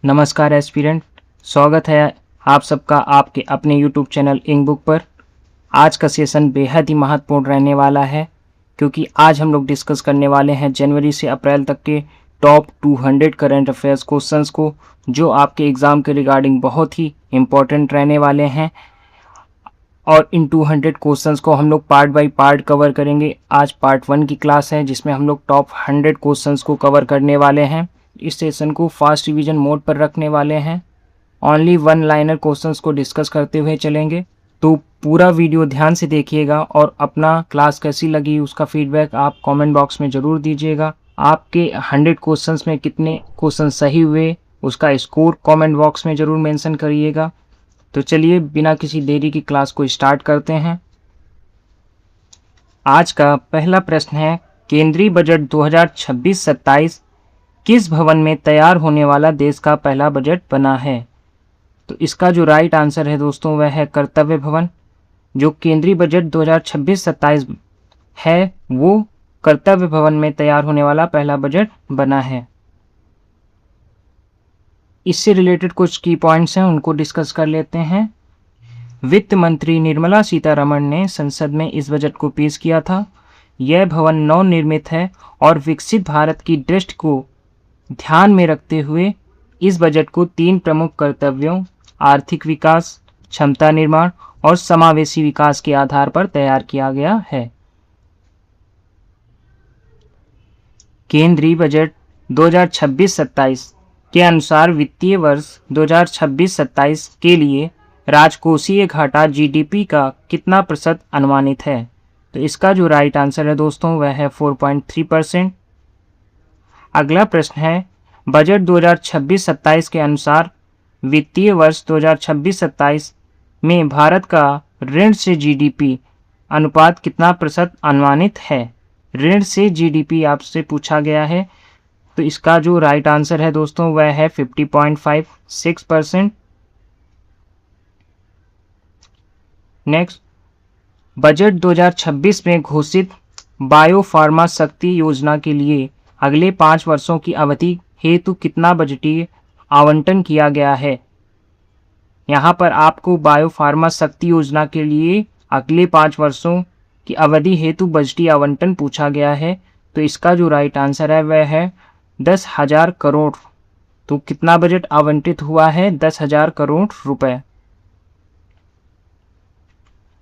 नमस्कार एस्पिरेंट, स्वागत है आप सबका आपके अपने यूट्यूब चैनल इंक बुक पर। आज का सेशन बेहद ही महत्वपूर्ण रहने वाला है क्योंकि आज हम लोग डिस्कस करने वाले हैं जनवरी से अप्रैल तक के टॉप 200 करंट अफेयर्स क्वेश्चंस को, जो आपके एग्ज़ाम के रिगार्डिंग बहुत ही इम्पोर्टेंट रहने वाले हैं। और इन 200 क्वेश्चंस को हम लोग पार्ट बाय पार्ट कवर करेंगे। आज पार्ट 1 की क्लास है जिसमें हम लोग टॉप 100 क्वेश्चंस को कवर करने वाले हैं। इस सेशन को फास्ट रिवीजन मोड पर रखने वाले हैं। ओनली वन लाइनर क्वेश्चंस को डिस्कस करते हुए चलेंगे, तो पूरा वीडियो ध्यान से देखिएगा और अपना क्लास कैसी लगी उसका फीडबैक आप कमेंट बॉक्स में ज़रूर दीजिएगा। आपके 100 क्वेश्चंस में कितने क्वेश्चन सही हुए उसका स्कोर कमेंट बॉक्स में ज़रूर मेंशन करिएगा। तो चलिए बिना किसी देरी की क्लास को स्टार्ट करते हैं। आज का पहला प्रश्न है, केंद्रीय बजट 2026-27 किस भवन में तैयार होने वाला देश का पहला बजट बना है? तो इसका जो राइट आंसर है दोस्तों वह है कर्तव्य भवन। जो केंद्रीय बजट 2026-27 है वो कर्तव्य भवन में तैयार होने वाला पहला बजट बना है। इससे रिलेटेड कुछ की पॉइंट्स हैं, उनको डिस्कस कर लेते हैं। वित्त मंत्री निर्मला सीतारमण ने संसद में इस बजट को पेश किया था। यह भवन नवनिर्मित है और विकसित भारत की दृष्टि को ध्यान में रखते हुए इस बजट को 3 प्रमुख कर्तव्यों आर्थिक विकास, क्षमता निर्माण और समावेशी विकास के आधार पर तैयार किया गया है। केंद्रीय बजट 2026-27 के अनुसार वित्तीय वर्ष 2026-27 के लिए राजकोषीय घाटा जीडीपी का कितना प्रतिशत अनुमानित है? तो इसका जो राइट आंसर है दोस्तों वह है 4.3%। अगला प्रश्न है, बजट 2026-27 के अनुसार वित्तीय वर्ष 2026-27 में भारत का ऋण से जीडीपी अनुपात कितना प्रतिशत अनुमानित है? ऋण से जीडीपी आपसे पूछा गया है, तो इसका जो राइट आंसर है दोस्तों वह है 50.56%। नेक्स्ट, बजट 2026 में घोषित बायोफार्मा शक्ति योजना के लिए अगले 5 वर्षों की अवधि हेतु कितना बजटीय आवंटन किया गया है? यहाँ पर आपको बायोफार्मा शक्ति योजना के लिए अगले 5 वर्षों की अवधि हेतु बजटीय आवंटन पूछा गया है, तो इसका जो राइट आंसर है वह है 10,000 करोड़। तो कितना बजट आवंटित हुआ है? 10,000 करोड़ रुपए।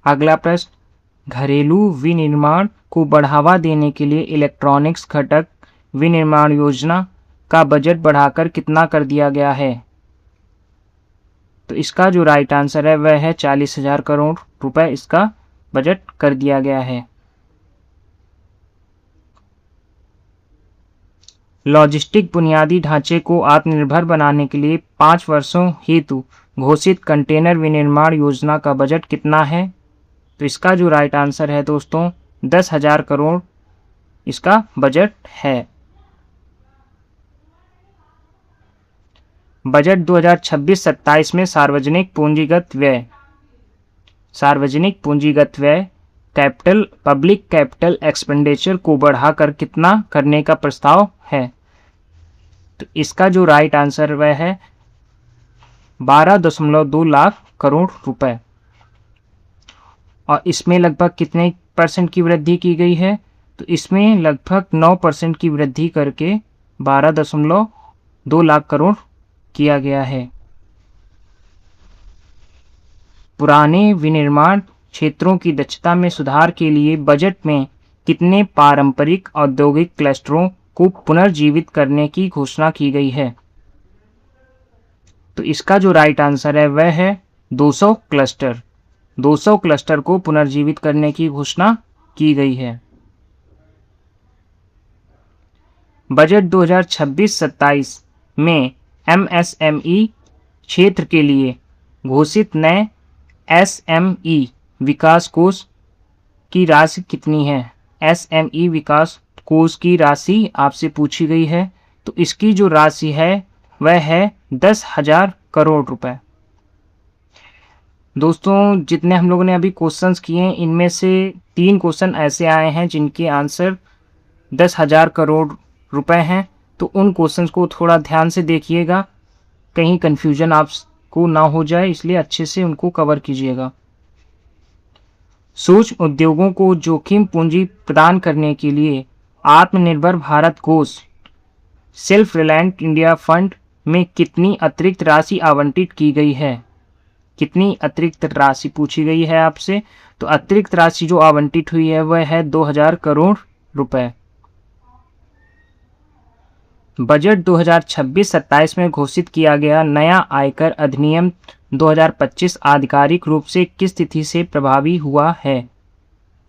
अगला प्रश्न, घरेलू विनिर्माण को बढ़ावा देने के लिए इलेक्ट्रॉनिक्स घटक विनिर्माण योजना का बजट बढ़ाकर कितना कर दिया गया है? तो इसका जो राइट आंसर है वह है 40,000 करोड़ रुपए इसका बजट कर दिया गया है। लॉजिस्टिक बुनियादी ढांचे को आत्मनिर्भर बनाने के लिए 5 वर्षों हेतु घोषित कंटेनर विनिर्माण योजना का बजट कितना है? तो इसका जो राइट आंसर है दोस्तों 10,000 करोड़ इसका बजट है। बजट 2026-27 में सार्वजनिक पूंजीगत व्यय पब्लिक कैपिटल एक्सपेंडिचर को बढ़ाकर कितना करने का प्रस्ताव है? तो इसका जो राइट आंसर वह है 12.2 लाख करोड़ रुपए। और इसमें लगभग कितने % की वृद्धि की गई है? तो इसमें लगभग 9% की वृद्धि करके 12.2 लाख करोड़ किया गया है। पुराने विनिर्माण क्षेत्रों की दक्षता में सुधार के लिए बजट में कितने पारंपरिक औद्योगिक क्लस्टरों को पुनर्जीवित करने की घोषणा की गई है? तो इसका जो राइट आंसर है वह है 200 क्लस्टर। 200 क्लस्टर को पुनर्जीवित करने की घोषणा की गई है। बजट 2026-27 में एमएसएमई क्षेत्र के लिए घोषित नए एसएमई विकास कोष की राशि कितनी है? एसएमई विकास कोष की राशि आपसे पूछी गई है, तो इसकी जो राशि है वह है 10,000 करोड़ रुपए। दोस्तों जितने हम लोगों ने अभी क्वेश्चंस किए हैं इनमें से 3 क्वेश्चन ऐसे आए हैं जिनके आंसर 10,000 करोड़ रुपए हैं, तो उन क्वेश्चंस को थोड़ा ध्यान से देखिएगा कहीं कन्फ्यूजन आपको ना हो जाए, इसलिए अच्छे से उनको कवर कीजिएगा। सूक्ष्म उद्योगों को जोखिम पूंजी प्रदान करने के लिए आत्मनिर्भर भारत कोष सेल्फ रिलायंट इंडिया फंड में कितनी अतिरिक्त राशि आवंटित की गई है? कितनी अतिरिक्त राशि पूछी गई है आपसे, तो अतिरिक्त राशि जो आवंटित हुई है वह है 2000 करोड़ रुपए। बजट 2026-27 में घोषित किया गया नया आयकर अधिनियम 2025 आधिकारिक रूप से किस तिथि से प्रभावी हुआ है?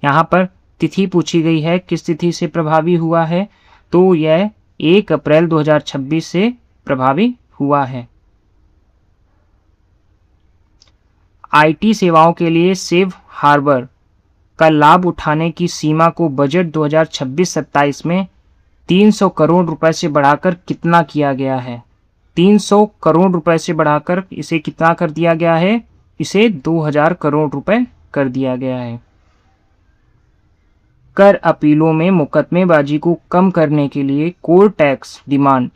यहाँ पर तिथि पूछी गई है, किस तिथि से प्रभावी हुआ है, तो यह 1 अप्रैल 2026 से प्रभावी हुआ है। आईटी सेवाओं के लिए सेफ हार्बर का लाभ उठाने की सीमा को बजट 2026-27 में 300 करोड़ रुपए से बढ़ाकर कितना किया गया है? 300 करोड़ रुपए से बढ़ाकर इसे कितना कर दिया गया है? इसे 2000 करोड़ रुपए कर दिया गया है। कर अपीलों में मुकदमेबाजी को कम करने के लिए कोर्ट टैक्स डिमांड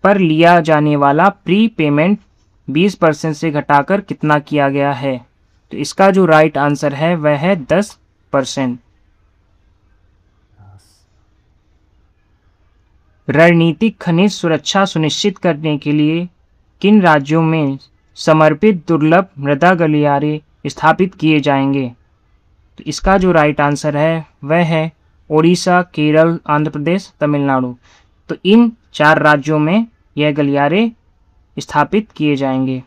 पर लिया जाने वाला प्री पेमेंट 20% से घटाकर कितना किया गया है? तो इसका जो राइट आंसर है वह है 10%। रणनीतिक खनिज सुरक्षा सुनिश्चित करने के लिए किन राज्यों में समर्पित दुर्लभ मृदा गलियारे स्थापित किए जाएंगे? तो इसका जो राइट आंसर है वह है ओडिशा, केरल, आंध्र प्रदेश, तमिलनाडु। तो इन 4 राज्यों में यह गलियारे स्थापित किए जाएंगे।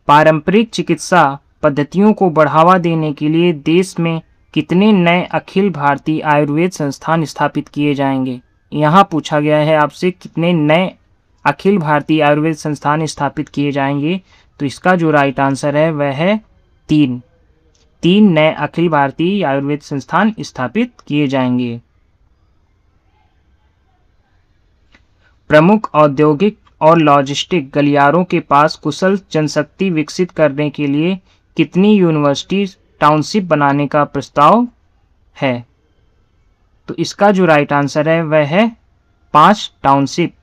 पारंपरिक चिकित्सा पद्धतियों को बढ़ावा देने के लिए देश में कितने नए अखिल भारतीय आयुर्वेद संस्थान स्थापित किए जाएंगे? यहाँ पूछा गया है आपसे कितने नए अखिल भारतीय आयुर्वेद संस्थान स्थापित किए जाएंगे, तो इसका जो राइट आंसर है वह है 3 नए अखिल भारतीय आयुर्वेद संस्थान स्थापित किए जाएंगे। प्रमुख औद्योगिक और लॉजिस्टिक गलियारों के पास कुशल जनशक्ति विकसित करने के लिए कितनी यूनिवर्सिटी टाउनशिप बनाने का प्रस्ताव है? तो इसका जो राइट आंसर है वह है 5 टाउनशिप।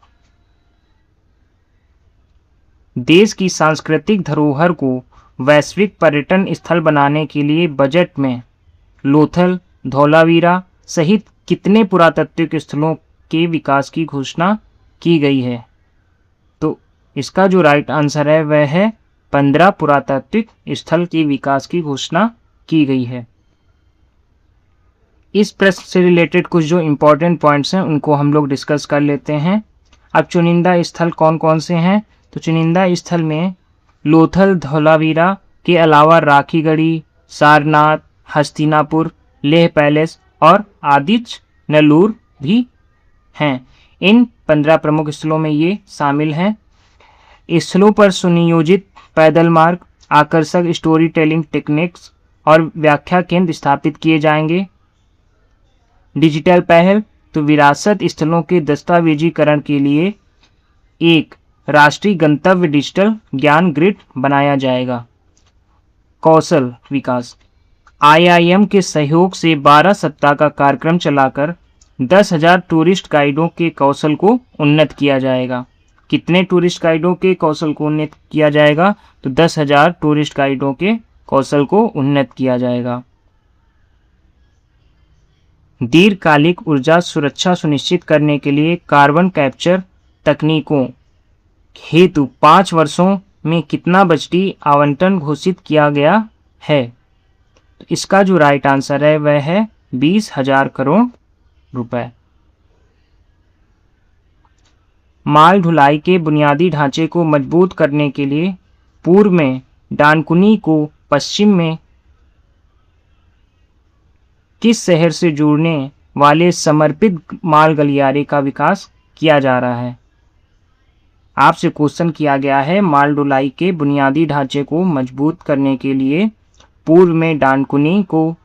देश की सांस्कृतिक धरोहर को वैश्विक पर्यटन स्थल बनाने के लिए बजट में लोथल, धौलावीरा सहित कितने पुरातात्विक स्थलों के विकास की घोषणा की गई है? तो इसका जो राइट आंसर है वह है 15 पुरातात्विक स्थल के विकास की घोषणा की गई है। इस प्रश्न से रिलेटेड कुछ जो इम्पोर्टेंट पॉइंट्स हैं उनको हम लोग डिस्कस कर लेते हैं। अब चुनिंदा स्थल कौन कौन से हैं? तो चुनिंदा स्थल में लोथल, धौलावीरा के अलावा राखीगढ़ी, सारनाथ, हस्तिनापुर, लेह पैलेस और आदिच नलूर भी हैं। इन 15 प्रमुख स्थलों में ये शामिल हैं। स्थलों पर सुनियोजित पैदल मार्ग, आकर्षक स्टोरी टेलिंग टेक्निक्स और व्याख्या केंद्र स्थापित किए जाएंगे। डिजिटल पहल, तो विरासत स्थलों के दस्तावेजीकरण के लिए एक राष्ट्रीय गंतव्य डिजिटल ज्ञान ग्रिड बनाया जाएगा। कौशल विकास, IIM के सहयोग से 12 सप्ताह का कार्यक्रम चलाकर 10,000 टूरिस्ट गाइडों के कौशल को उन्नत किया जाएगा। कितने टूरिस्ट गाइडों के कौशल को उन्नत किया जाएगा? तो 10,000 टूरिस्ट गाइडों के कौशल को उन्नत किया जाएगा। दीर्घकालिक ऊर्जा सुरक्षा सुनिश्चित करने के लिए कार्बन कैप्चर तकनीकों हेतु 5 वर्षों में कितना बजटीय आवंटन घोषित किया गया है? तो इसका जो राइट आंसर है वह है 20,000 करोड़ रुपए। माल ढुलाई के बुनियादी ढांचे को मजबूत करने के लिए पूर्व में डानकुनी को पश्चिम में किस शहर से जोड़ने वाले समर्पित माल गलियारे का विकास किया जा रहा है? आपसे क्वेश्चन किया गया है माल ढुलाई के बुनियादी ढांचे को मजबूत करने के लिए पूर्व में डानकुनी को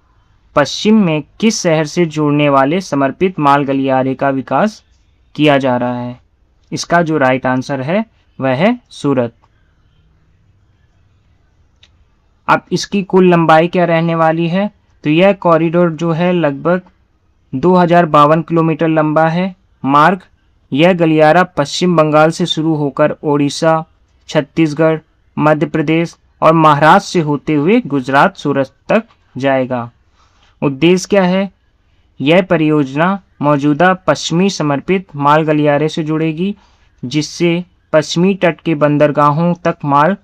पश्चिम में किस शहर से जोड़ने वाले समर्पित माल गलियारे का विकास किया जा रहा है? इसका जो राइट आंसर है वह है सूरत। अब इसकी कुल लंबाई क्या रहने वाली है? तो यह कॉरिडोर जो है लगभग 2052 किलोमीटर लंबा है। मार्ग यह गलियारा पश्चिम बंगाल से शुरू होकर ओडिशा, छत्तीसगढ़, मध्य प्रदेश और महाराष्ट्र से होते हुए गुजरात, सूरत तक जाएगा। उद्देश्य क्या है? यह परियोजना मौजूदा पश्चिमी समर्पित माल गलियारे से जुड़ेगी, जिससे पश्चिमी तट के बंदरगाहों तक माल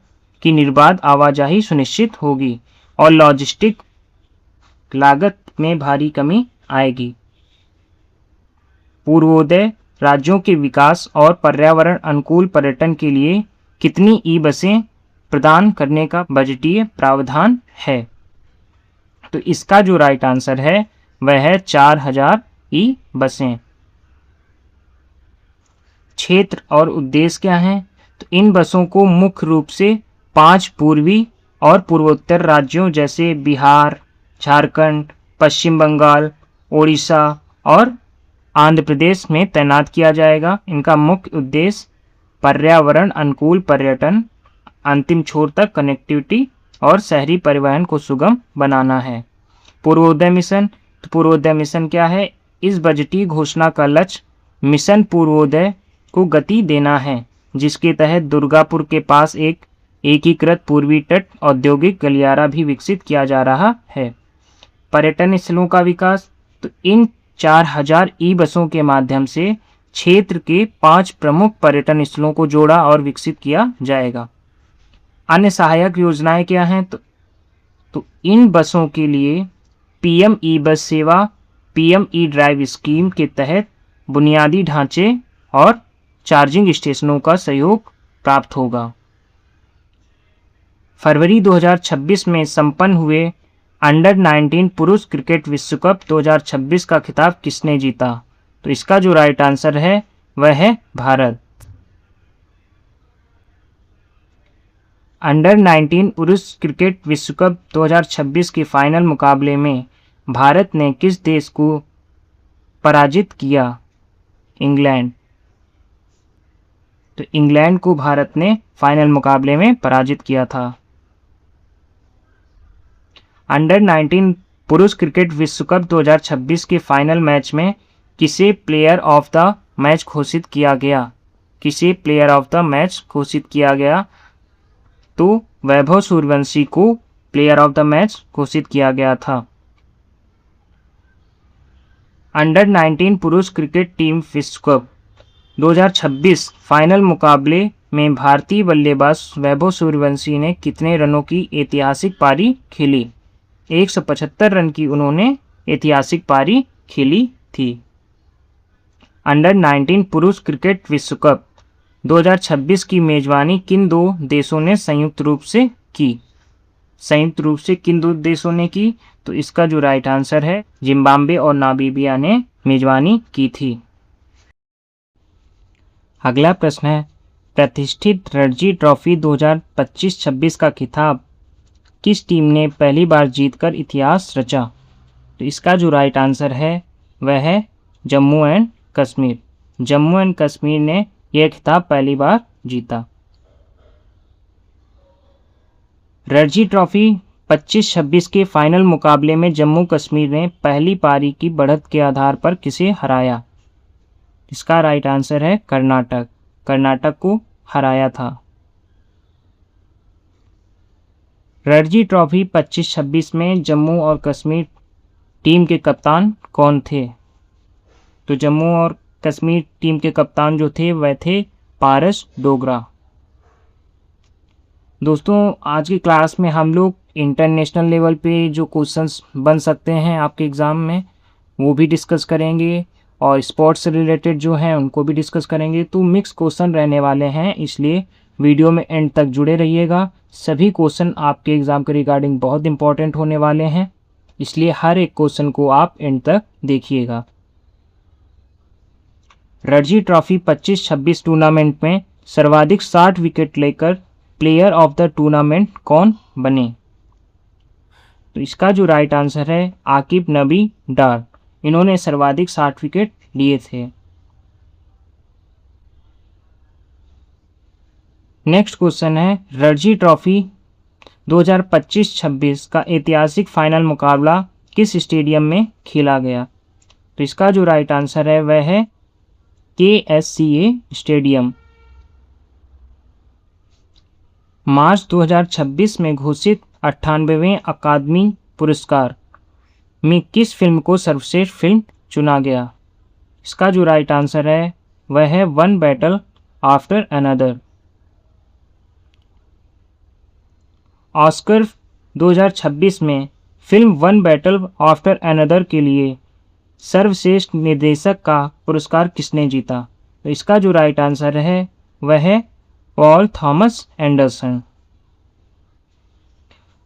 की निर्बाध आवाजाही सुनिश्चित होगी और लॉजिस्टिक लागत में भारी कमी आएगी। पूर्वोदय राज्यों के विकास और पर्यावरण अनुकूल पर्यटन के लिए कितनी ई बसें प्रदान करने का बजटीय प्रावधान है? तो इसका जो राइट आंसर है वह है 4000 ई बसें। क्षेत्र और उद्देश्य क्या हैं? तो इन बसों को मुख्य रूप से 5 पूर्वी और पूर्वोत्तर राज्यों जैसे बिहार, झारखंड, पश्चिम बंगाल, ओडिशा और आंध्र प्रदेश में तैनात किया जाएगा। इनका मुख्य उद्देश्य पर्यावरण अनुकूल पर्यटन, अंतिम छोर तक कनेक्टिविटी और शहरी परिवहन को सुगम बनाना है। पूर्वोदय मिशन, तो पूर्वोदय मिशन क्या है? इस बजटीय घोषणा का लक्ष्य मिशन पूर्वोदय को गति देना है, जिसके तहत दुर्गापुर के पास एक एकीकृत पूर्वी तट औद्योगिक गलियारा भी विकसित किया जा रहा है। पर्यटन स्थलों का विकास, तो इन 4000 ई बसों के माध्यम से क्षेत्र के 5 प्रमुख पर्यटन स्थलों को जोड़ा और विकसित किया जाएगा। अन्य सहायक योजनाएं क्या हैं? तो इन बसों के लिए पीएम ई बस सेवा, पीएम ई ड्राइव स्कीम के तहत बुनियादी ढांचे और चार्जिंग स्टेशनों का सहयोग प्राप्त होगा। फरवरी 2026 में संपन्न हुए अंडर 19 पुरुष क्रिकेट विश्व कप 2026 का खिताब किसने जीता? तो इसका जो राइट आंसर है वह है भारत। अंडर 19 पुरुष क्रिकेट विश्व कप 2026 के फाइनल मुकाबले में भारत ने किस देश को पराजित किया? इंग्लैंड। तो इंग्लैंड को भारत ने फाइनल मुकाबले में पराजित किया था। अंडर 19 पुरुष क्रिकेट विश्व कप 2026 के फाइनल मैच में किसे प्लेयर ऑफ द मैच घोषित किया गया? किसे प्लेयर ऑफ द मैच घोषित किया गया? तो वैभव सूर्यवंशी को प्लेयर ऑफ द मैच घोषित किया गया था। अंडर 19 पुरुष क्रिकेट टीम विश्व कप 2026 फाइनल मुकाबले में भारतीय बल्लेबाज वैभव सूर्यवंशी ने कितने रनों की ऐतिहासिक पारी खेली? 175 रन की उन्होंने ऐतिहासिक पारी खेली थी। अंडर 19 पुरुष क्रिकेट विश्व कप 2026 की मेजबानी किन 2 देशों ने संयुक्त रूप से की? संयुक्त रूप से किन 2 देशों ने की? तो इसका जो राइट आंसर है जिम्बाब्वे और नामीबिया ने मेजबानी की थी। अगला प्रश्न है, प्रतिष्ठित रणजी ट्रॉफी 2025-26 का खिताब किस टीम ने पहली बार जीतकर इतिहास रचा? तो इसका जो राइट आंसर है वह है जम्मू एंड कश्मीर। जम्मू एंड कश्मीर ने यह खिताब पहली बार जीता। रणजी ट्रॉफी 25-26 के फाइनल मुकाबले में जम्मू कश्मीर ने पहली पारी की बढ़त के आधार पर किसे हराया? इसका राइट आंसर है कर्नाटक। कर्नाटक को हराया था। रणजी ट्रॉफी 25-26 में जम्मू और कश्मीर टीम के कप्तान कौन थे? तो जम्मू और कश्मीर टीम के कप्तान जो थे वह थे पारस डोगरा। दोस्तों, आज की क्लास में हम लोग इंटरनेशनल लेवल पे जो क्वेश्चंस बन सकते हैं आपके एग्ज़ाम में वो भी डिस्कस करेंगे और स्पोर्ट्स से रिलेटेड जो हैं उनको भी डिस्कस करेंगे। तो मिक्स क्वेश्चन रहने वाले हैं, इसलिए वीडियो में एंड तक जुड़े रहिएगा। सभी क्वेश्चन आपके एग्ज़ाम के रिगार्डिंग बहुत इंपॉर्टेंट होने वाले हैं, इसलिए हर एक क्वेश्चन को आप एंड तक देखिएगा। रणजी ट्रॉफी 25-26 टूर्नामेंट में सर्वाधिक 60 विकेट लेकर प्लेयर ऑफ द टूर्नामेंट कौन बने? तो इसका जो राइट आंसर है आकिब नबी डार। इन्होंने सर्वाधिक 60 विकेट लिए थे। नेक्स्ट क्वेश्चन है, रणजी ट्रॉफी 2025-26 का ऐतिहासिक फाइनल मुकाबला किस स्टेडियम में खेला गया? तो इसका जो राइट आंसर है वह है KSCA स्टेडियम। मार्च 2026 में घोषित 98वें अकादमी पुरस्कार में किस फिल्म को सर्वश्रेष्ठ फिल्म चुना गया? इसका जो राइट आंसर है वह है one battle after another. Oscar 2026 में film one battle after another के लिए सर्वश्रेष्ठ निर्देशक का पुरस्कार किसने जीता? तो इसका जो राइट आंसर है वह है पॉल थॉमस एंडरसन।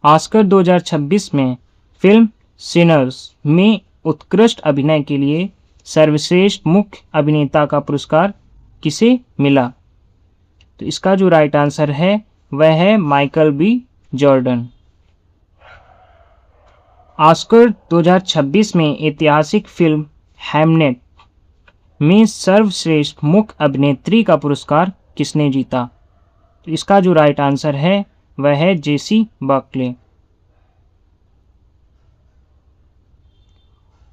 ऑस्कर 2026 में फिल्म सिनर्स में उत्कृष्ट अभिनय के लिए सर्वश्रेष्ठ मुख्य अभिनेता का पुरस्कार किसे मिला? तो इसका जो राइट आंसर है वह है माइकल बी जॉर्डन। ऑस्कर 2026 में ऐतिहासिक फिल्म हैमनेट में सर्वश्रेष्ठ मुख्य अभिनेत्री का पुरस्कार किसने जीता? तो इसका जो राइट आंसर है वह है जेसी बर्कले।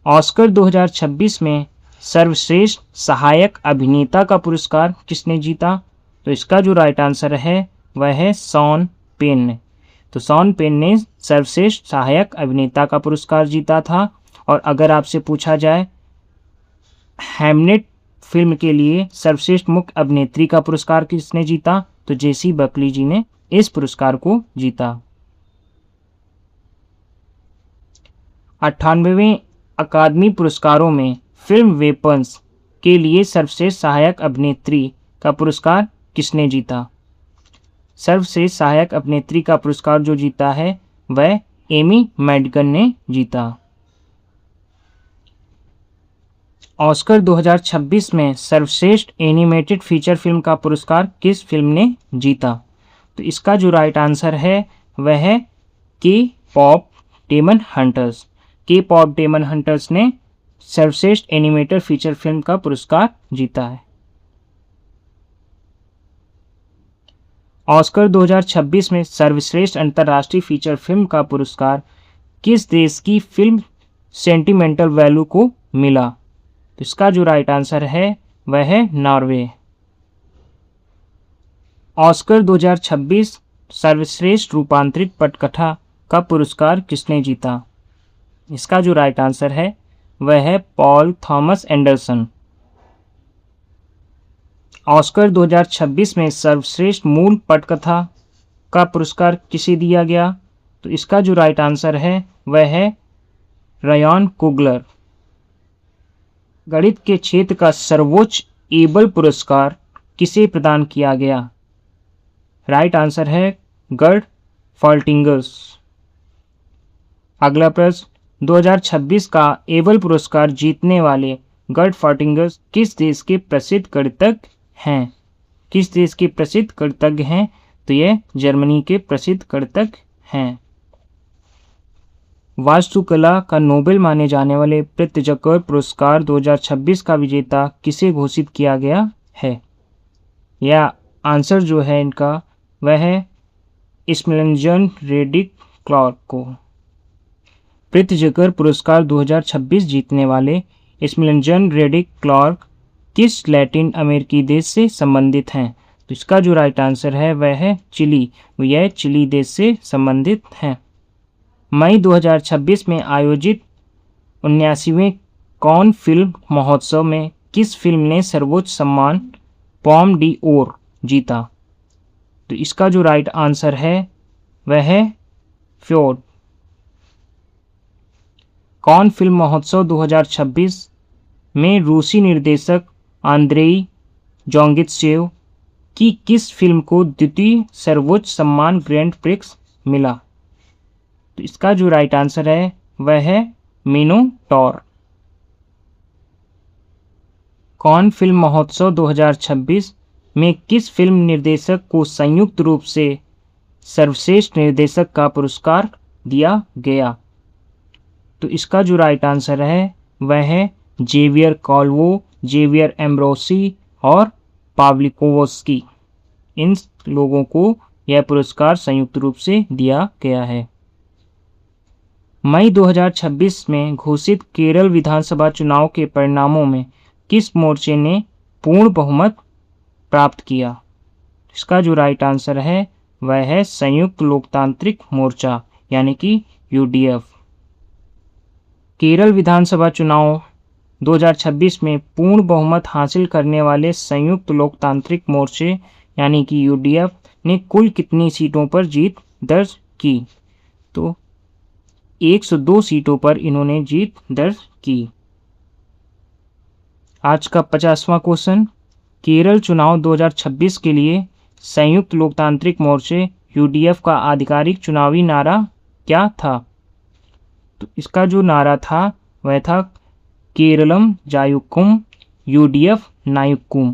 ऑस्कर 2026 में सर्वश्रेष्ठ सहायक अभिनेता का पुरस्कार किसने जीता? तो इसका जो राइट आंसर है वह है शॉन पेन ने। तो शॉन पेन ने सर्वश्रेष्ठ सहायक अभिनेता का पुरस्कार जीता था। और अगर आपसे पूछा जाए हैमनेट फिल्म के लिए सर्वश्रेष्ठ मुख्य अभिनेत्री का पुरस्कार किसने जीता? तो जेसी बर्कले जी ने इस पुरस्कार को जीता। 98वें अकादमी पुरस्कारों में फिल्म वेपन्स के लिए सर्वश्रेष्ठ सहायक अभिनेत्री का पुरस्कार किसने जीता? सर्वश्रेष्ठ सहायक अभिनेत्री का पुरस्कार जो जीता है वह एमी मैडिगन ने जीता। ऑस्कर 2026 में सर्वश्रेष्ठ एनिमेटेड फीचर फिल्म का पुरस्कार किस फिल्म ने जीता? तो इसका जो राइट आंसर है वह है के पॉप डेमन हंटर्स। के पॉप डेमन हंटर्स ने सर्वश्रेष्ठ एनिमेटेड फीचर फिल्म का पुरस्कार जीता है। ऑस्कर 2026 में सर्वश्रेष्ठ अंतर्राष्ट्रीय फीचर फिल्म का पुरस्कार किस देश की फिल्म सेंटिमेंटल वैल्यू को मिला? तो इसका जो राइट आंसर है वह है नॉर्वे। ऑस्कर 2026 सर्वश्रेष्ठ रूपांतरित पटकथा का पुरस्कार किसने जीता? इसका जो राइट आंसर है वह है पॉल थॉमस एंडरसन। ऑस्कर 2026 में सर्वश्रेष्ठ मूल पटकथा का पुरस्कार किसे दिया गया? तो इसका जो राइट आंसर है वह है रायन कुगलर। गणित के क्षेत्र का सर्वोच्च एबल पुरस्कार किसे प्रदान किया गया? राइट आंसर है गर्ड फॉल्टिंगर्स। अगला प्रश्न, 2026 का एबल पुरस्कार जीतने वाले गर्ड फॉल्टिंगर्स किस देश के प्रसिद्ध गणितज्ञ हैं? किस देश के प्रसिद्ध गणितज्ञ हैं? तो यह जर्मनी के प्रसिद्ध गणितज्ञ हैं। वास्तुकला का नोबेल माने जाने वाले प्रित्जकर पुरस्कार 2026 का विजेता किसे घोषित किया गया है? यह आंसर जो है इनका वह है स्मिलेंजन रेडिक क्लार्क को। प्रित्जकर पुरस्कार 2026 जीतने वाले स्मिलेंजन रेडिक क्लार्क किस लैटिन अमेरिकी देश से संबंधित हैं? तो इसका जो राइट आंसर है वह है चिली। यह चिली देश से संबंधित हैं। मई 2026 में आयोजित 79वें कॉन फिल्म महोत्सव में किस फिल्म ने सर्वोच्च सम्मान पॉम डी ओर जीता? तो इसका जो राइट आंसर है वह है फ्योर्ड। कॉन फिल्म महोत्सव 2026 में रूसी निर्देशक आंद्रेई जोंगित्सेव की किस फिल्म को द्वितीय सर्वोच्च सम्मान ग्रैंड प्रिक्स मिला? तो इसका जो राइट आंसर है वह है मिनोटॉर। कॉन फिल्म महोत्सव 2026 में किस फिल्म निर्देशक को संयुक्त रूप से सर्वश्रेष्ठ निर्देशक का पुरस्कार दिया गया? तो इसका जो राइट आंसर है वह है जेवियर कॉल्वो, जेवियर एम्ब्रोसी और पाव्लिकोवस्की। इन लोगों को यह पुरस्कार संयुक्त रूप से दिया गया है। मई 2026 में घोषित केरल विधानसभा चुनाव के परिणामों में किस मोर्चे ने पूर्ण बहुमत प्राप्त किया? इसका जो राइट आंसर है वह है संयुक्त लोकतांत्रिक मोर्चा यानी कि यूडीएफ। केरल विधानसभा चुनाव 2026 में पूर्ण बहुमत हासिल करने वाले संयुक्त लोकतांत्रिक मोर्चे यानी कि यूडीएफ ने कुल कितनी सीटों पर जीत दर्ज की? तो 102 सीटों पर इन्होंने जीत दर्ज की। आज का 50वां क्वेश्चन, केरल चुनाव 2026 के लिए संयुक्त लोकतांत्रिक मोर्चे यूडीएफ का आधिकारिक चुनावी नारा क्या था? तो इसका जो नारा था वह था केरलम जायुक्कुम यूडीएफ नायुक्कुम।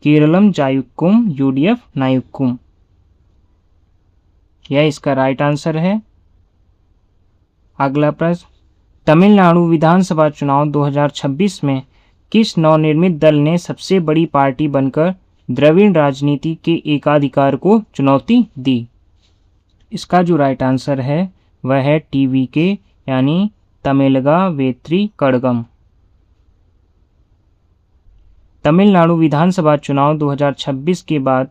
केरलम जायुक्कुम यूडीएफ नायुक्कुम, यह इसका राइट आंसर है। अगला प्रश्न, तमिलनाडु विधानसभा चुनाव 2026 में किस नवनिर्मित दल ने सबसे बड़ी पार्टी बनकर द्रविड़ राजनीति के एकाधिकार को चुनौती दी? इसका जो राइट आंसर है वह है टीवीके यानी तमिलगा वेत्री कड़गम। तमिलनाडु विधानसभा चुनाव 2026 के बाद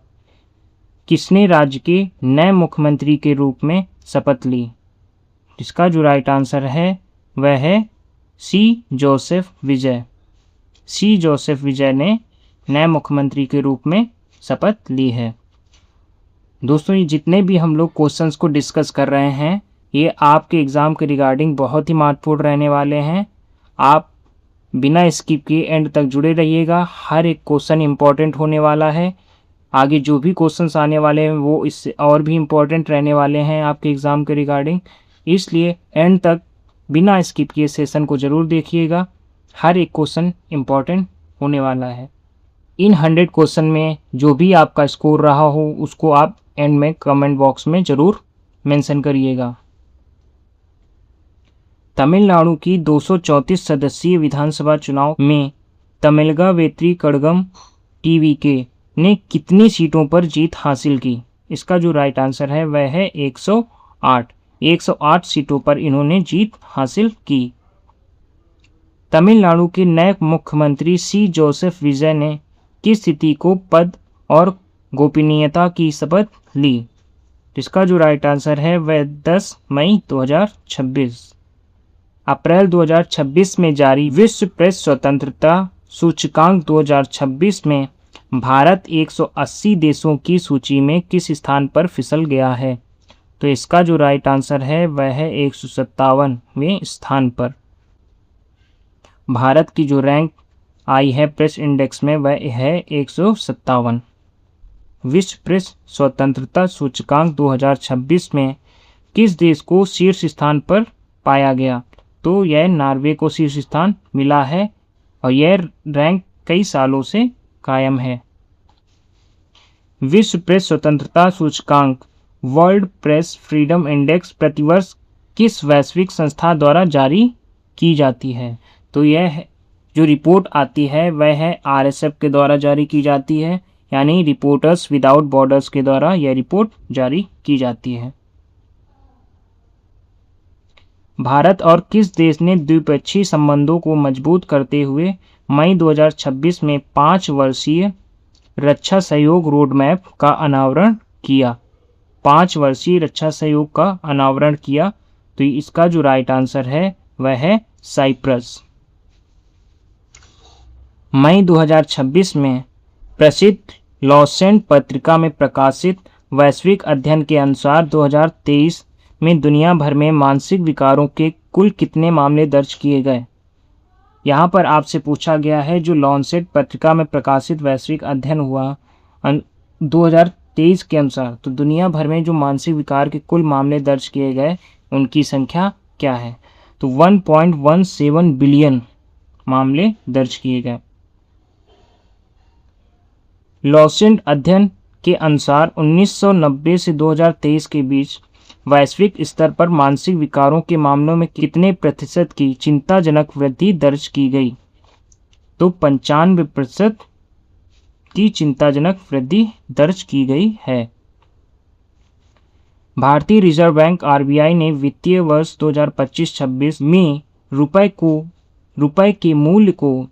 किसने राज्य के नए मुख्यमंत्री के रूप में शपथ ली? इसका जो राइट आंसर है वह है सी जोसेफ विजय। सी जोसेफ विजय ने नए मुख्यमंत्री के रूप में शपथ ली है। दोस्तों, ये जितने भी हम लोग क्वेश्चंस को डिस्कस कर रहे हैं ये आपके एग्ज़ाम के रिगार्डिंग बहुत ही महत्वपूर्ण रहने वाले हैं। आप बिना स्किप किए एंड तक जुड़े रहिएगा, हर एक क्वेश्चन इम्पॉर्टेंट होने वाला है। आगे जो भी क्वेश्चंस आने वाले हैं वो इससे और भी इम्पॉर्टेंट रहने वाले हैं आपके एग्ज़ाम के रिगार्डिंग, इसलिए एंड तक बिना स्किप किए सेशन को ज़रूर देखिएगा। हर एक क्वेश्चन इम्पॉर्टेंट होने वाला है। इन 100 क्वेश्चन में जो भी आपका स्कोर रहा हो उसको आप एंड में कमेंट बॉक्स में ज़रूर मेंशन करिएगा। तमिलनाडु की 234 सदस्यीय विधानसभा चुनाव में तमिलगा वेत्री कड़गम टीवीके ने कितनी सीटों पर जीत हासिल की? इसका जो राइट आंसर है वह है 108। 108 सीटों पर इन्होंने जीत हासिल की। तमिलनाडु के नए मुख्यमंत्री सी जोसेफ विजय ने किस स्थिति को पद और गोपनीयता की शपथ ली? इसका जो राइट आंसर है वह 10 मई 2026। अप्रैल 2026 में जारी विश्व प्रेस स्वतंत्रता सूचकांक 2026 में भारत 180 देशों की सूची में किस स्थान पर फिसल गया है? तो इसका जो राइट आंसर है वह है 157वें स्थान पर। भारत की जो रैंक आई है प्रेस इंडेक्स में वह है 157। विश्व प्रेस स्वतंत्रता सूचकांक 2026 में किस देश को शीर्ष स्थान पर पाया गया? तो यह नॉर्वे को शीर्ष स्थान मिला है और यह रैंक कई सालों से कायम है। विश्व प्रेस स्वतंत्रता सूचकांक वर्ल्ड प्रेस फ्रीडम इंडेक्स प्रतिवर्ष किस वैश्विक संस्था द्वारा जारी की जाती है? तो यह जो रिपोर्ट आती है वह है आरएसएफ के द्वारा जारी की जाती है, यानी रिपोर्टर्स विदाउट बॉर्डर्स के द्वारा यह रिपोर्ट जारी की जाती है। भारत और किस देश ने द्विपक्षीय संबंधों को मजबूत करते हुए मई 2026 में 5 वर्षीय रक्षा सहयोग रोडमैप का अनावरण किया? 5 वर्षीय रक्षा सहयोग का अनावरण किया, तो इसका जो राइट आंसर है वह है साइप्रस। मई 2026 में प्रसिद्ध लॉसेंट पत्रिका में प्रकाशित वैश्विक अध्ययन के अनुसार 2023 में दुनिया भर में मानसिक विकारों के कुल कितने मामले दर्ज किए गए? यहाँ पर आपसे पूछा गया है जो लॉन्सेट पत्रिका में प्रकाशित वैश्विक अध्ययन हुआ 2023 के अनुसार, तो दुनिया भर में जो मानसिक विकार के कुल मामले दर्ज किए गए उनकी संख्या क्या है? तो 1.17 बिलियन मामले दर्ज किए गए। लॉसेंट अध्ययन के अनुसार 1990 से 2023 के बीच वैश्विक स्तर पर मानसिक विकारों के मामलों में कितने प्रतिशत की चिंताजनक वृद्धि दर्ज की गई? तो 95% की चिंताजनक वृद्धि दर्ज की गई है। भारतीय रिजर्व बैंक आरबीआई ने वित्तीय वर्ष 2025-26 में रुपए के मूल्य को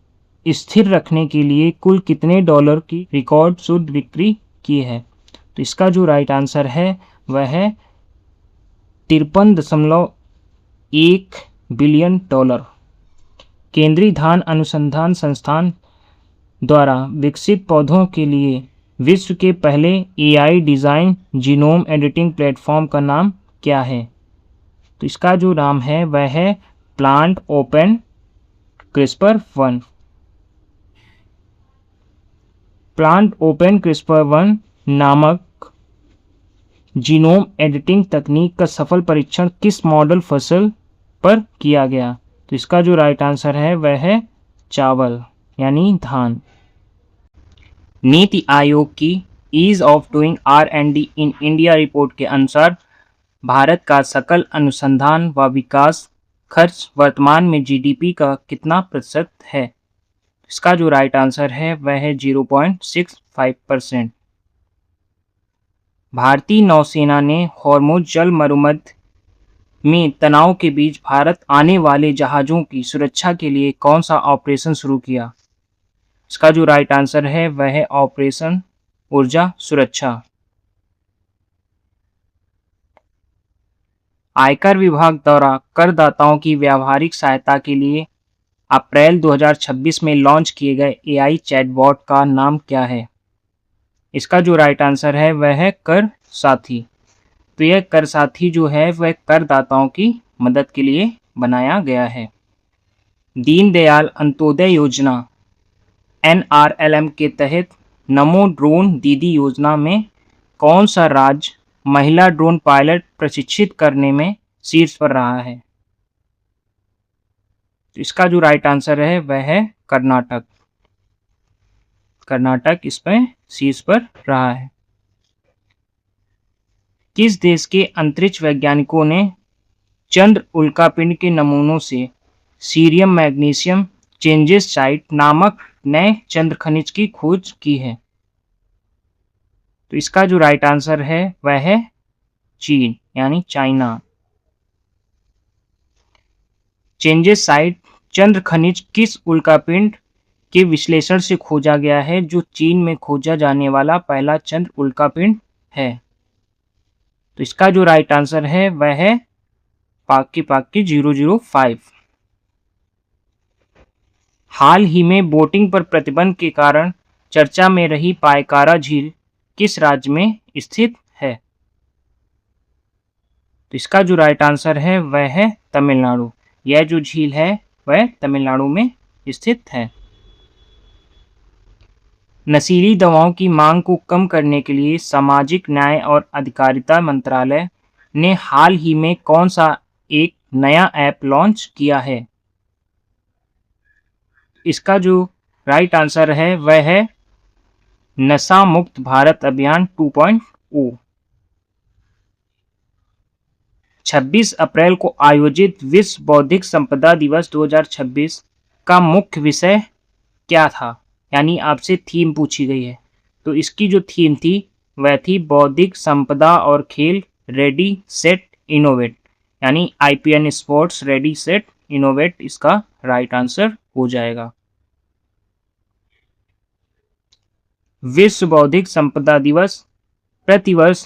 स्थिर रखने के लिए कुल कितने डॉलर की रिकॉर्ड शुद्ध बिक्री की है? तो इसका जो राइट आंसर है वह है 53.1 बिलियन डॉलर। केंद्रीय धान अनुसंधान संस्थान द्वारा विकसित पौधों के लिए विश्व के पहले AI design genome editing platform का नाम क्या है? तो इसका जो नाम है वह है प्लांट ओपन क्रिस्पर-1। प्लांट ओपन क्रिस्पर-1 नामक जीनोम एडिटिंग तकनीक का सफल परीक्षण किस मॉडल फसल पर किया गया? तो इसका जो राइट आंसर है वह है चावल यानी धान। नीति आयोग की ease of doing R&D in India report के अनुसार भारत का सकल अनुसंधान व विकास खर्च वर्तमान में जीडीपी का कितना प्रतिशत है? इसका जो राइट आंसर है वह है 0.65%। भारतीय नौसेना ने हॉर्मुज़ जल मरुमध्य में तनाव के बीच भारत आने वाले जहाज़ों की सुरक्षा के लिए कौन सा ऑपरेशन शुरू किया? इसका जो राइट आंसर है वह है ऑपरेशन ऊर्जा सुरक्षा। आयकर विभाग द्वारा करदाताओं की व्यावहारिक सहायता के लिए अप्रैल 2026 में लॉन्च किए गए एआई चैटबॉट का नाम क्या है? इसका जो राइट आंसर है वह है कर साथी। तो यह कर साथी जो है वह करदाताओं की मदद के लिए बनाया गया है। दीनदयाल अंत्योदय योजना NRLM के तहत नमो ड्रोन दीदी योजना में कौन सा राज्य महिला ड्रोन पायलट प्रशिक्षित करने में शीर्ष पर रहा है? तो इसका जो राइट आंसर है वह है कर्नाटक। कर्नाटक इस पर शीर्ष पर रहा है। किस देश के अंतरिक्ष वैज्ञानिकों ने चंद्र उल्कापिंड के नमूनों से सीरियम मैग्नीशियम चेंजेसाइट नामक नए चंद्र खनिज की खोज की है? तो इसका जो राइट आंसर है वह है चीन यानी चाइना। चेंजेसाइट चंद्र खनिज किस उल्कापिंड के विश्लेषण से खोजा गया है जो चीन में खोजा जाने वाला पहला चंद्र उल्कापिंड है? तो इसका जो राइट आंसर है वह है पाक्की 005। हाल ही में बोटिंग पर प्रतिबंध के कारण चर्चा में रही पायकारा झील किस राज्य में स्थित है? तो इसका जो राइट आंसर है वह है तमिलनाडु। यह जो झील है वह तमिलनाडु में स्थित है। नशीली दवाओं की मांग को कम करने के लिए सामाजिक न्याय और अधिकारिता मंत्रालय ने हाल ही में कौन सा एक नया ऐप लॉन्च किया है? इसका जो राइट आंसर है वह है नशा मुक्त भारत अभियान 2.0। 26 अप्रैल को आयोजित विश्व बौद्धिक संपदा दिवस 2026 का मुख्य विषय क्या था? यानी आपसे थीम पूछी गई है। तो इसकी जो थीम थी वह थी बौद्धिक संपदा और खेल रेडी सेट इनोवेट, यानी IPN sports ready set innovate इसका राइट आंसर हो जाएगा। विश्व बौद्धिक संपदा दिवस प्रतिवर्ष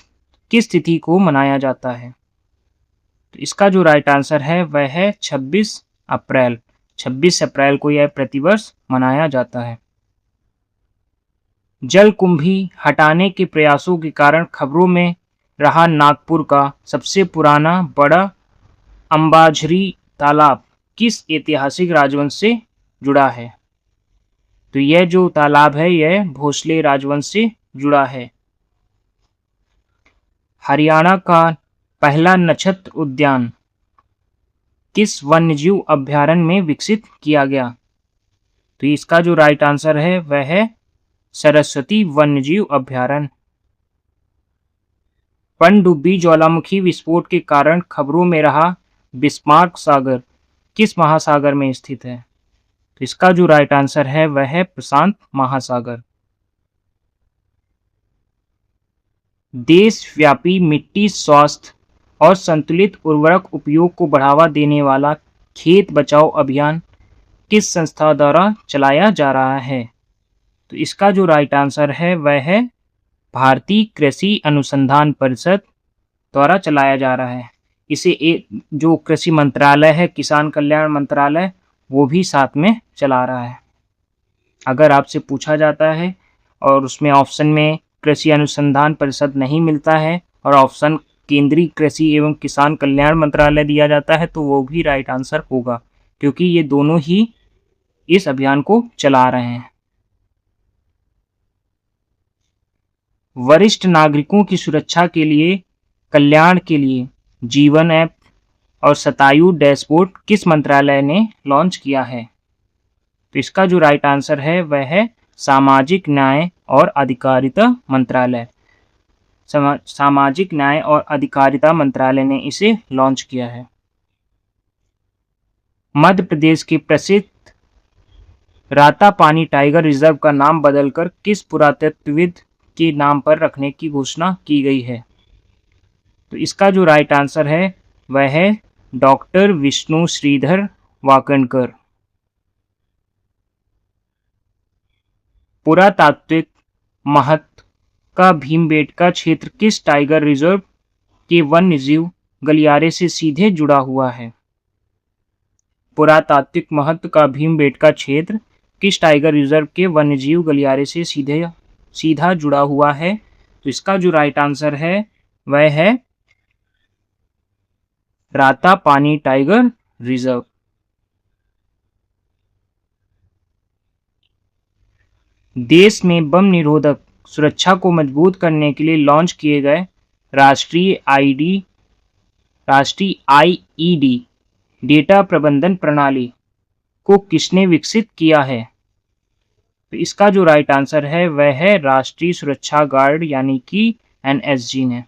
किस तिथि को मनाया जाता है? तो इसका जो राइट आंसर है वह है 26 अप्रैल। 26 अप्रैल को यह प्रतिवर्ष मनाया जाता है। जलकुंभी हटाने के प्रयासों के कारण खबरों में रहा नागपुर का सबसे पुराना बड़ा अंबाझरी तालाब किस ऐतिहासिक राजवंश से जुड़ा है? तो यह जो तालाब है यह भोसले राजवंश से जुड़ा है। हरियाणा का पहला नक्षत्र उद्यान किस वन्यजीव अभयारण्य में विकसित किया गया? तो इसका जो राइट आंसर है वह है सरस्वती वन्यजीव अभयारण्य। पनडुब्बी ज्वालामुखी विस्फोट के कारण खबरों में रहा बिस्मार्क सागर किस महासागर में स्थित है? तो इसका जो राइट आंसर है वह है प्रशांत महासागर। देशव्यापी मिट्टी स्वास्थ्य और संतुलित उर्वरक उपयोग को बढ़ावा देने वाला खेत बचाओ अभियान किस संस्था द्वारा चलाया जा रहा है? तो इसका जो राइट आंसर है वह है भारतीय कृषि अनुसंधान परिषद द्वारा चलाया जा रहा है। इसे एक जो कृषि मंत्रालय है, किसान कल्याण मंत्रालय, वो भी साथ में चला रहा है। अगर आपसे पूछा जाता है और उसमें ऑप्शन में कृषि अनुसंधान परिषद नहीं मिलता है और ऑप्शन केंद्रीय कृषि एवं किसान कल्याण मंत्रालय दिया जाता है, तो वो भी राइट आंसर होगा, क्योंकि ये दोनों ही इस अभियान को चला रहे हैं। वरिष्ठ नागरिकों की सुरक्षा के लिए कल्याण के लिए जीवन ऐप और शतायु डैशबोर्ड किस मंत्रालय ने लॉन्च किया है? तो इसका जो राइट आंसर है वह है सामाजिक न्याय और अधिकारिता मंत्रालय। सामाजिक न्याय और अधिकारिता मंत्रालय ने इसे लॉन्च किया है। मध्य प्रदेश के प्रसिद्ध रातापानी टाइगर रिजर्व का नाम बदलकर किस पुरातत्वविद के नाम पर रखने की घोषणा की गई है? तो इसका जो राइट आंसर है वह है डॉक्टर विष्णु श्रीधर वाकणकर। पुरातात्विक महत्व का भीमबेटका क्षेत्र किस टाइगर रिजर्व के वन्यजीव गलियारे से सीधे जुड़ा हुआ है? पुरातात्विक महत्व का भीमबेटका क्षेत्र किस टाइगर रिजर्व के वन्यजीव गलियारे से सीधा जुड़ा हुआ है? तो इसका जो राइट आंसर है वह है रातापानी टाइगर रिजर्व। देश में बम निरोधक सुरक्षा को मजबूत करने के लिए लॉन्च किए गए राष्ट्रीय आईईडी डेटा प्रबंधन प्रणाली को किसने विकसित किया है? तो इसका जो राइट आंसर है वह है राष्ट्रीय सुरक्षा गार्ड यानी कि एनएसजी ने।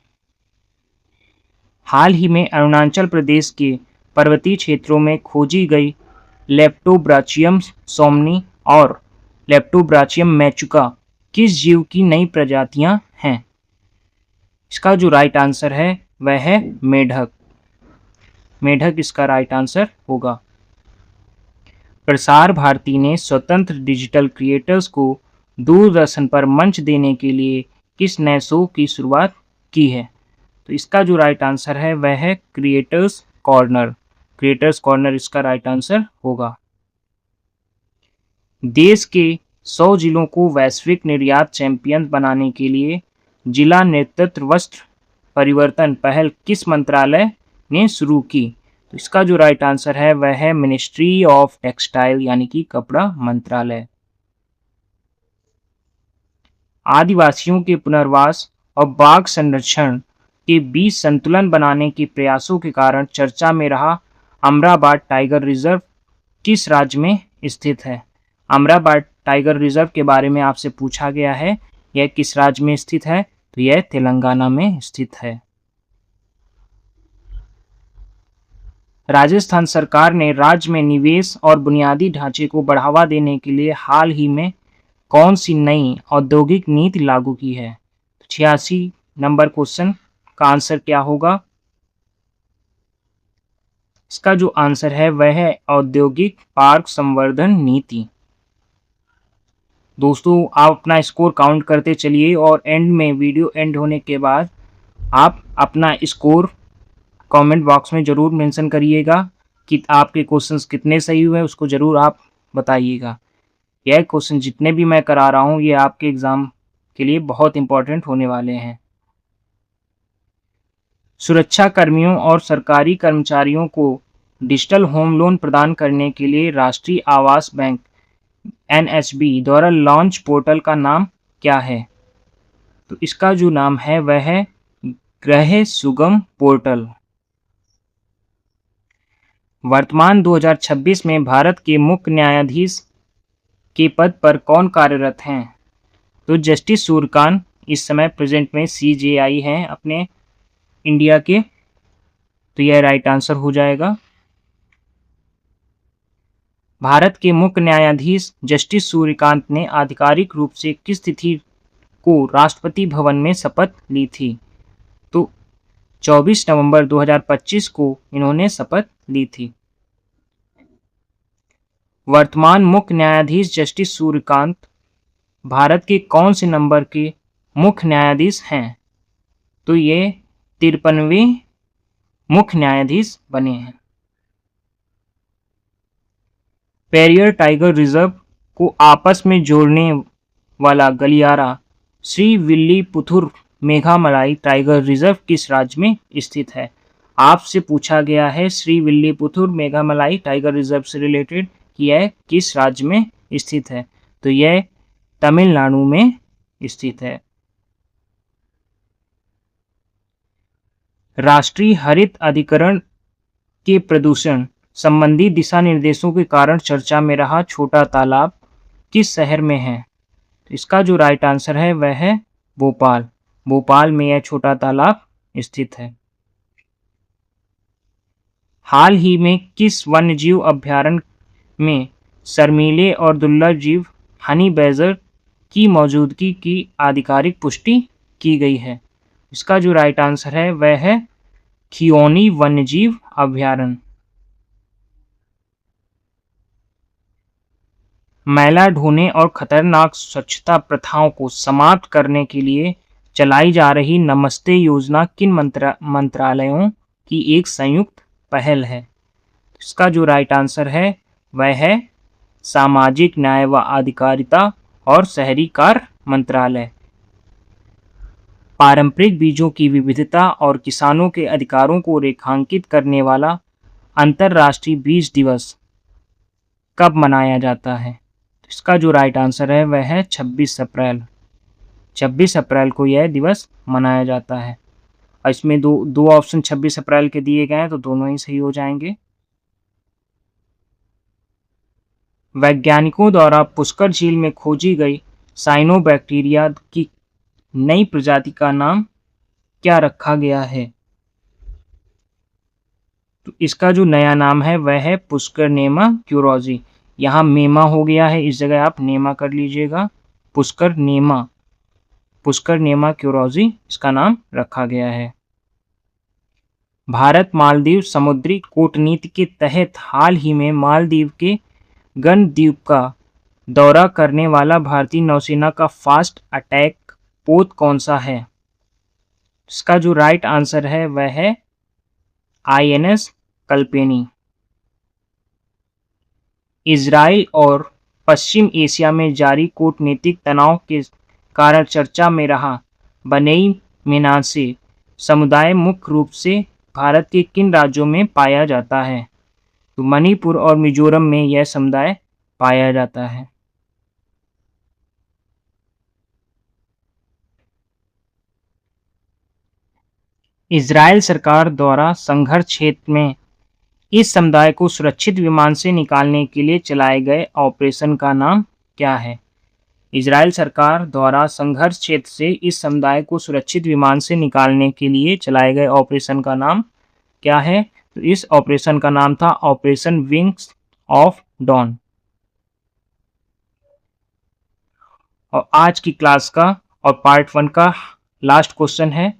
हाल ही में अरुणाचल प्रदेश के पर्वतीय क्षेत्रों में खोजी गई लेप्टोब्राचियम सोमनी और लेप्टोब्राचियम मैचुका किस जीव की नई प्रजातियां हैं? इसका जो राइट आंसर है वह है मेढक। मेढक इसका राइट आंसर होगा। प्रसार भारती ने स्वतंत्र डिजिटल क्रिएटर्स को दूरदर्शन पर मंच देने के लिए किस नए शो की शुरुआत की है? तो इसका जो राइट आंसर है वह है क्रिएटर्स कॉर्नर। क्रिएटर्स कॉर्नर इसका राइट आंसर होगा। देश के 100 जिलों को वैश्विक निर्यात चैंपियन बनाने के लिए जिला नेतृत्व वस्त्र परिवर्तन पहल किस मंत्रालय ने शुरू की? तो इसका जो राइट आंसर है वह है मिनिस्ट्री ऑफ टेक्सटाइल यानी कि कपड़ा मंत्रालय। आदिवासियों के पुनर्वास और बाघ संरक्षण के बीच संतुलन बनाने के प्रयासों के कारण चर्चा में रहा अमराबाद टाइगर रिजर्व किस राज्य में स्थित है? अमराबाद टाइगर रिजर्व के बारे में आपसे पूछा गया है, यह किस राज्य में स्थित है? तो यह तेलंगाना में स्थित है। राजस्थान सरकार ने राज्य में निवेश और बुनियादी ढांचे को बढ़ावा देने के लिए हाल ही में कौन सी नई औद्योगिक नीति लागू की है? 86 नंबर क्वेश्चन का आंसर क्या होगा? इसका जो आंसर है वह है औद्योगिक पार्क संवर्धन नीति। दोस्तों, आप अपना स्कोर काउंट करते चलिए और एंड में, वीडियो एंड होने के बाद, आप अपना स्कोर कमेंट बॉक्स में ज़रूर मेंशन करिएगा कि आपके क्वेश्चंस कितने सही हुए, उसको ज़रूर आप बताइएगा। यह क्वेश्चन जितने भी मैं करा रहा हूँ ये आपके एग्ज़ाम के लिए बहुत इंपॉर्टेंट होने वाले हैं। सुरक्षा कर्मियों और सरकारी कर्मचारियों को डिजिटल होम लोन प्रदान करने के लिए राष्ट्रीय आवास बैंक एनएचबी द्वारा लॉन्च पोर्टल का नाम क्या है? तो इसका जो नाम है वह है गृह सुगम पोर्टल। वर्तमान 2026 में भारत के मुख्य न्यायाधीश के पद पर कौन कार्यरत हैं? तो जस्टिस सूर्यकांत इस समय प्रेजेंट में सीजेआई हैं अपने इंडिया के, तो यह राइट आंसर हो जाएगा। भारत के मुख्य न्यायाधीश जस्टिस सूर्यकांत ने आधिकारिक रूप से किस तिथि को राष्ट्रपति भवन में शपथ ली थी? तो 24 नवंबर 2025 को इन्होंने शपथ ली थी। वर्तमान मुख्य न्यायाधीश जस्टिस सूर्यकांत भारत के कौन से नंबर के मुख्य न्यायाधीश हैं? तो ये 53वें मुख्य न्यायाधीश बने हैं। पेरियर टाइगर रिजर्व को आपस में जोड़ने वाला गलियारा श्री विल्लीपुथुर मेघामलाई टाइगर रिजर्व किस राज्य में स्थित है? आपसे पूछा गया है श्री विल्लीपुथुर मेघामलाई टाइगर रिजर्व से रिलेटेड कि यह किस राज्य में स्थित है। तो यह तमिलनाडु में स्थित है। राष्ट्रीय हरित अधिकरण के प्रदूषण संबंधी दिशा निर्देशों के कारण चर्चा में रहा छोटा तालाब किस शहर में है? इसका जो राइट आंसर है वह है भोपाल। भोपाल में यह छोटा तालाब स्थित है। हाल ही में किस वन्यजीव अभयारण्य में शर्मीले और दुर्लभ जीव हनी बैजर की मौजूदगी की आधिकारिक पुष्टि की गई है? इसका जो राइट आंसर है वह है खियोनी वन्यजीव अभयारण्य। मैला ढोने और खतरनाक स्वच्छता प्रथाओं को समाप्त करने के लिए चलाई जा रही नमस्ते योजना किन मंत्रालयों की एक संयुक्त पहल है? इसका जो राइट आंसर है वह है सामाजिक न्याय व अधिकारिता और शहरी कार्य मंत्रालय। पारंपरिक बीजों की विविधता और किसानों के अधिकारों को रेखांकित करने वाला अंतर्राष्ट्रीय बीज दिवस कब मनाया जाता है? इसका जो राइट आंसर है वह है 26 अप्रैल। 26 अप्रैल को यह दिवस मनाया जाता है। और इसमें दो ऑप्शन 26 अप्रैल के दिए गए हैं, तो दोनों ही सही हो जाएंगे। वैज्ञानिकों द्वारा पुष्कर झील में खोजी गई साइनोबैक्टीरिया की नई प्रजाति का नाम क्या रखा गया है? तो इसका जो नया नाम है वह है पुष्करनेमा क्यूरोजी। यहाँ मेमा हो गया है, इस जगह आप नेमा कर लीजिएगा। पुष्करनेमा क्यूरोजी इसका नाम रखा गया है। भारत मालदीव समुद्री कूटनीति के तहत हाल ही में मालदीव के गणद्वीप का दौरा करने वाला भारतीय नौसेना का फास्ट अटैक पोत कौन सा है? इसका जो राइट आंसर है वह है INS कल्पेनी। इजराइल और पश्चिम एशिया में जारी कूटनीतिक तनाव के कारण चर्चा में रहा बनेई मेनासे समुदाय मुख्य रूप से भारत के किन राज्यों में पाया जाता है? तो मणिपुर और मिजोरम में यह समुदाय पाया जाता है। इजराइल सरकार द्वारा संघर्ष क्षेत्र में इस समुदाय को सुरक्षित विमान से निकालने के लिए चलाए गए ऑपरेशन का नाम क्या है? इजराइल सरकार द्वारा संघर्ष क्षेत्र से इस समुदाय को सुरक्षित विमान से निकालने के लिए चलाए गए ऑपरेशन का नाम क्या है? तो इस ऑपरेशन का नाम था ऑपरेशन विंग्स ऑफ डॉन। और आज की क्लास का और पार्ट 1 का लास्ट क्वेश्चन है,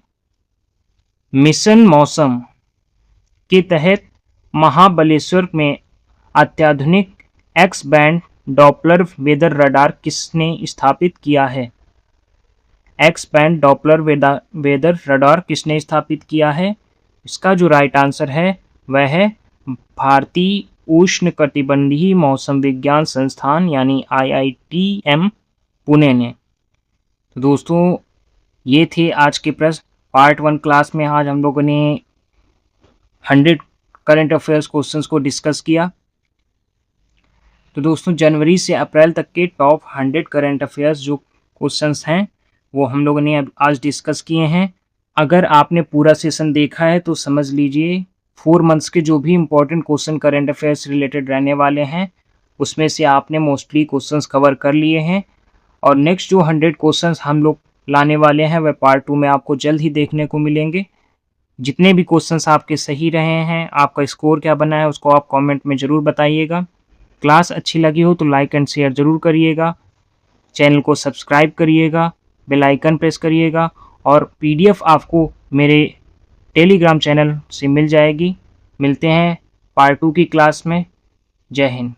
मिशन मौसम के तहत महाबलेश्वर में अत्याधुनिक X band Doppler weather radar किसने स्थापित किया है? X band Doppler weather radar किसने स्थापित किया है? इसका जो राइट आंसर है वह है भारतीय उष्णकटिबंधीय मौसम विज्ञान संस्थान यानी IITM पुणे ने। तो दोस्तों ये थे आज के प्रश्न। पार्ट 1 क्लास में आज हम लोगों ने 100 करंट अफेयर्स क्वेश्चंस को डिस्कस किया। तो दोस्तों जनवरी से अप्रैल तक के टॉप 100 करंट अफेयर्स जो क्वेश्चंस हैं वो हम लोगों ने आज डिस्कस किए हैं। अगर आपने पूरा सेशन देखा है तो समझ लीजिए 4 मंथ्स के जो भी important question current affairs related रहने वाले हैं उसमें से आपने मोस्टली क्वेश्चंस कवर कर लिए हैं। और नेक्स्ट जो 100 क्वेश्चंस हम लोग लाने वाले हैं वह पार्ट 2 में आपको जल्द ही देखने को मिलेंगे। जितने भी क्वेश्चंस आपके सही रहे हैं, आपका स्कोर क्या बना है उसको आप कमेंट में ज़रूर बताइएगा। क्लास अच्छी लगी हो तो लाइक एंड शेयर ज़रूर करिएगा। चैनल को सब्सक्राइब करिएगा, बेल आइकन प्रेस करिएगा और PDF आपको मेरे टेलीग्राम चैनल से मिल जाएगी। मिलते हैं पार्ट 2 की क्लास में। जय हिंद।